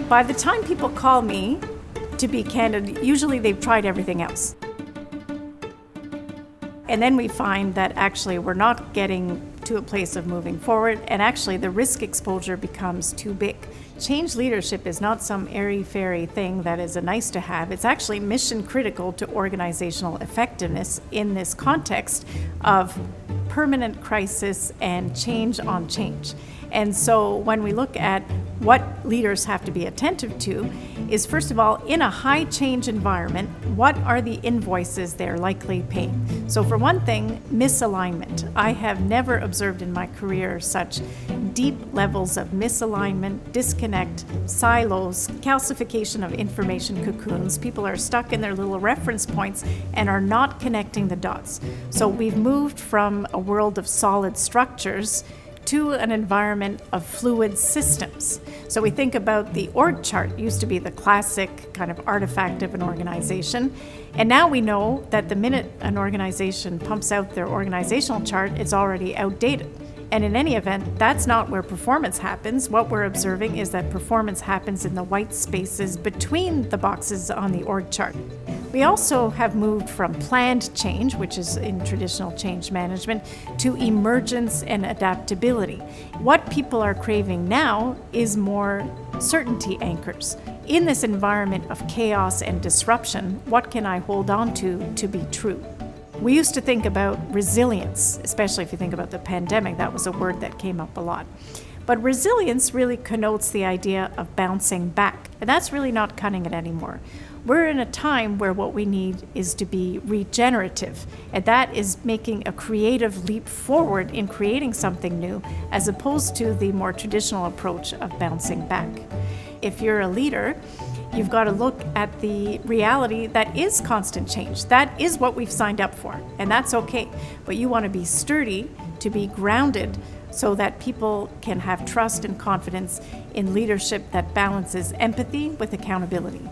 By the time people call me, to be candid, usually they've tried everything else. And then we find that actually we're not getting to a place of moving forward, and actually the risk exposure becomes too big. Change leadership is not some airy-fairy thing that is a nice to have. It's actually mission critical to organizational effectiveness in this context of permanent crisis and change on change. And so when we look at what leaders have to be attentive to is, first of all, in a high change environment, what are the invoices they're likely paying? So for one thing, misalignment. I have never observed in my career such deep levels of misalignment, disconnect, silos, calcification of information cocoons. People are stuck in their little reference points and are not connecting the dots. So we've moved from a world of solid structures to an environment of fluid systems. So we think about the org chart, used to be the classic kind of artifact of an organization. And now we know that the minute an organization pumps out their organizational chart, it's already outdated. And in any event, that's not where performance happens. What we're observing is that performance happens in the white spaces between the boxes on the org chart. We also have moved from planned change, which is in traditional change management, to emergence and adaptability. What people are craving now is more certainty anchors. In this environment of chaos and disruption, what can I hold on to be true? We used to think about resilience, especially if you think about the pandemic. That was a word that came up a lot. But resilience really connotes the idea of bouncing back, and that's really not cutting it anymore. We're in a time where what we need is to be regenerative, and that is making a creative leap forward in creating something new, as opposed to the more traditional approach of bouncing back. If you're a leader, you've got to look at the reality that is constant change. That is what we've signed up for, and that's okay. But you want to be sturdy, to be grounded, so that people can have trust and confidence in leadership that balances empathy with accountability.